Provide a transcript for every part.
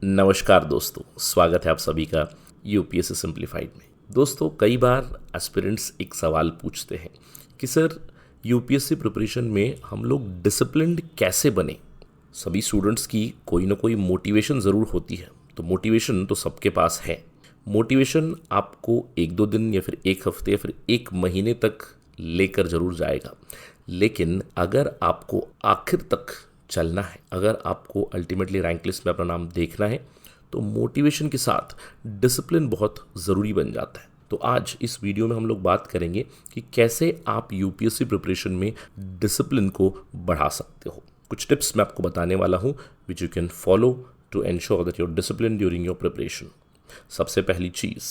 नमस्कार दोस्तों, स्वागत है आप सभी का यूपीएससी सिंप्लीफाइड में। दोस्तों, कई बार एस्पिरेंट्स एक सवाल पूछते हैं कि सर यूपीएससी प्रिपरेशन में हम लोग डिसिप्लिन्ड कैसे बने। सभी स्टूडेंट्स की कोई ना कोई मोटिवेशन ज़रूर होती है, तो मोटिवेशन तो सबके पास है। मोटिवेशन आपको एक दो दिन या फिर एक हफ्ते या फिर एक महीने तक लेकर ज़रूर जाएगा, लेकिन अगर आपको आखिर तक चलना है, अगर आपको अल्टीमेटली रैंक लिस्ट में अपना नाम देखना है, तो मोटिवेशन के साथ डिसिप्लिन बहुत ज़रूरी बन जाता है। तो आज इस वीडियो में हम लोग बात करेंगे कि कैसे आप यूपीएससी प्रिपरेशन में डिसिप्लिन को बढ़ा सकते हो। कुछ टिप्स मैं आपको बताने वाला हूँ which you can follow to ensure that your discipline during your preparation. सबसे पहली चीज़,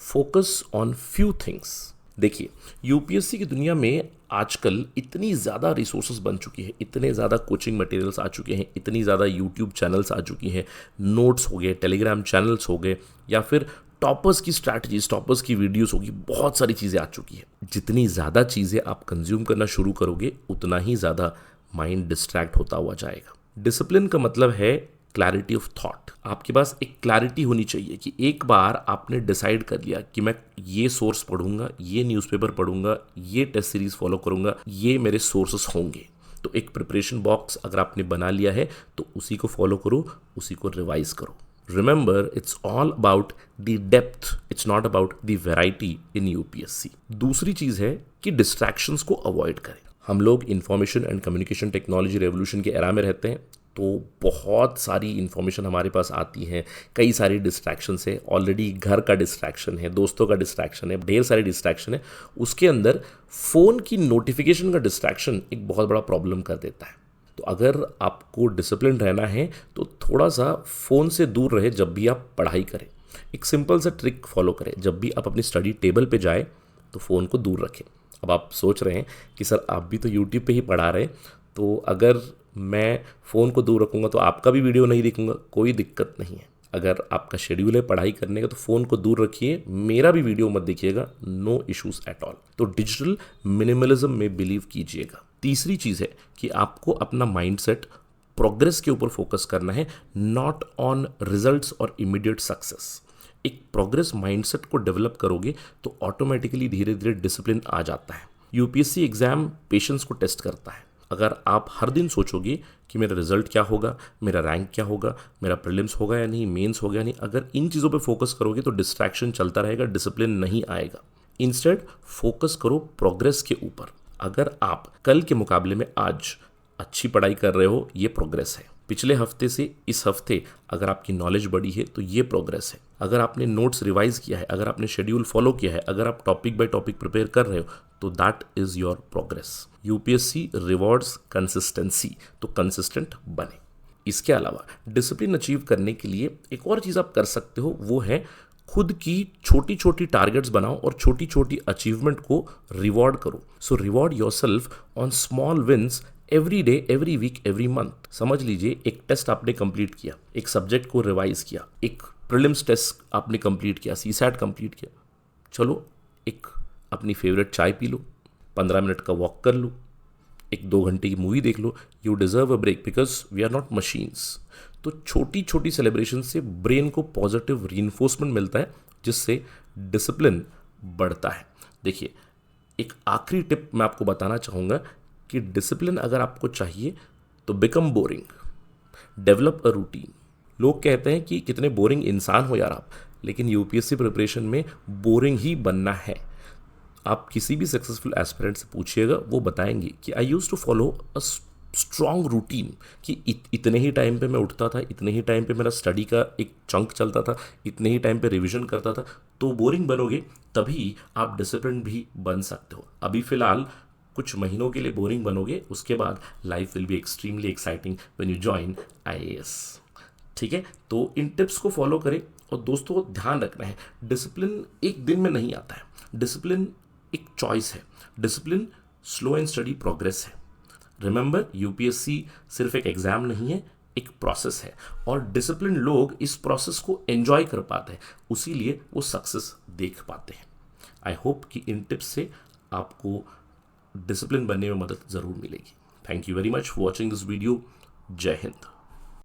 फोकस ऑन फ्यू थिंग्स। देखिए, यूपीएससी की दुनिया में आजकल इतनी ज़्यादा रिसोर्सेज बन चुकी है, इतने ज़्यादा कोचिंग मटेरियल्स आ चुके हैं, इतनी ज़्यादा यूट्यूब चैनल्स आ चुकी हैं, नोट्स हो गए, टेलीग्राम चैनल्स हो गए, या फिर टॉपर्स की स्ट्रैटेजीज, टॉपर्स की वीडियोस होगी, बहुत सारी चीज़ें आ चुकी है। जितनी ज़्यादा चीज़ें आप कंज्यूम करना शुरू करोगे, उतना ही ज़्यादा माइंड डिस्ट्रैक्ट होता हुआ जाएगा। डिसिप्लिन का मतलब है क्लैरिटी ऑफ थॉट। आपके पास एक क्लैरिटी होनी चाहिए कि एक बार आपने डिसाइड कर लिया कि मैं ये सोर्स पढ़ूंगा, ये न्यूज़पेपर पढ़ूंगा, ये टेस्ट सीरीज फॉलो करूंगा, ये मेरे सोर्सेस होंगे। तो एक प्रिपरेशन बॉक्स अगर आपने बना लिया है तो उसी को फॉलो करो, उसी को रिवाइज करो। Remember, it's all about the depth, it's not about the variety in UPSC. दूसरी चीज़ है कि डिस्ट्रैक्शंस को अवॉइड करें। हम लोग information and communication technology revolution के एरा में रहते हैं, तो बहुत सारी इन्फॉर्मेशन हमारे पास आती है, कई सारी डिस्ट्रैक्शंस है। ऑलरेडी घर का डिस्ट्रैक्शन है, दोस्तों का डिस्ट्रैक्शन है, ढेर सारी डिस्ट्रैक्शन है। उसके अंदर फ़ोन की नोटिफिकेशन का डिस्ट्रैक्शन एक बहुत बड़ा प्रॉब्लम कर देता है। तो अगर आपको डिसिप्लिन रहना है तो थोड़ा सा फ़ोन से दूर रहे जब भी आप पढ़ाई करें। एक सिंपल सा ट्रिक फॉलो करें, जब भी आप अपनी स्टडी टेबल पे जाए तो फ़ोन को दूर रखें। अब आप सोच रहे हैं कि सर आप भी तो यूट्यूब पे ही पढ़ा रहे हैं, तो अगर मैं फ़ोन को दूर रखूँगा तो आपका भी वीडियो नहीं देखूँगा। कोई दिक्कत नहीं है, अगर आपका शेड्यूल है पढ़ाई करने का तो फ़ोन को दूर रखिए, मेरा भी वीडियो मत देखिएगा, नो इश्यूज़ एट ऑल। तो डिजिटल मिनिमलिज्म में बिलीव कीजिएगा। तीसरी चीज़ है कि आपको अपना माइंडसेट प्रोग्रेस के ऊपर फोकस करना है, नॉट ऑन रिजल्ट्स और इमीडिएट सक्सेस। एक प्रोग्रेस माइंडसेट को डेवलप करोगे तो ऑटोमेटिकली धीरे धीरे डिसिप्लिन आ जाता है। यूपीएससी एग्ज़ाम पेशेंस को टेस्ट करता है। अगर आप हर दिन सोचोगे कि मेरा रिजल्ट क्या होगा, मेरा रैंक क्या होगा, मेरा प्रीलिम्स होगा या नहीं, मेंस होगा या नहीं, अगर इन चीज़ों पे फोकस करोगे तो डिस्ट्रैक्शन चलता रहेगा, डिसिप्लिन नहीं आएगा। इंस्टेड फोकस करो प्रोग्रेस के ऊपर। अगर आप कल के मुकाबले में आज अच्छी पढ़ाई कर रहे हो, ये प्रोग्रेस है। पिछले हफ्ते से इस हफ्ते अगर आपकी नॉलेज बढ़ी है तो ये प्रोग्रेस है। अगर आपने नोट्स रिवाइज किया है, अगर आपने शेड्यूल फॉलो किया है, अगर आप टॉपिक बाय टॉपिक प्रिपेयर कर रहे हो, तो that is your progress. UPSC rewards consistency, तो कंसिस्टेंट बने। इसके अलावा डिसिप्लिन अचीव करने के लिए एक और चीज़ आप कर सकते हो, वो है खुद की छोटी छोटी टारगेट्स बनाओ और छोटी छोटी अचीवमेंट को रिवॉर्ड करो। So reward yourself on small wins every day, every week, every month. समझ लीजिए, एक टेस्ट आपने कंप्लीट किया, एक सब्जेक्ट को रिवाइज किया, एक प्रीलिम्स टेस्ट आपने कंप्लीट किया, सीसैट कंप्लीट किया, चलो एक अपनी फेवरेट चाय पी लो, 15 मिनट का वॉक कर लो, एक 2 घंटे की मूवी देख लो। You deserve a break because we are not machines. तो छोटी छोटी सेलिब्रेशन से ब्रेन को पॉजिटिव रीइंफोर्समेंट मिलता है, जिससे डिसिप्लिन बढ़ता है। देखिए, एक आखिरी टिप मैं आपको बताना चाहूँगा कि डिसिप्लिन अगर आपको चाहिए तो become boring, develop a routine. लोग कहते हैं कि कितने बोरिंग इंसान हो यार आप, लेकिन यूपीएससी प्रिपरेशन में बोरिंग ही बनना है। आप किसी भी सक्सेसफुल एस्पिरेंट से पूछिएगा, वो बताएंगे कि I use to follow a strong routine, कि इतने ही टाइम पे मैं उठता था, इतने ही टाइम पे मेरा स्टडी का एक चंक चलता था, इतने ही टाइम पे रिवीजन करता था। तो बोरिंग बनोगे तभी आप डिसिप्लिन भी बन सकते हो। अभी फ़िलहाल कुछ महीनों के लिए बोरिंग बनोगे, उसके बाद life will be extremely exciting when you join IAS. ठीक है, तो इन टिप्स को फॉलो करें। और दोस्तों, ध्यान रखना है, डिसिप्लिन एक दिन में नहीं आता है। डिसिप्लिन एक चॉइस है। Discipline slow and study progress है। रिमेंबर, यूपीएससी सिर्फ एक एग्जाम नहीं है, एक प्रोसेस है, और डिसिप्लिन लोग इस प्रोसेस को एंजॉय कर पाते हैं, उसीलिए वो सक्सेस देख पाते हैं। आई होप कि इन टिप्स से आपको डिसिप्लिन बनने में मदद ज़रूर मिलेगी। Thank you very much for watching this video. जय हिंद।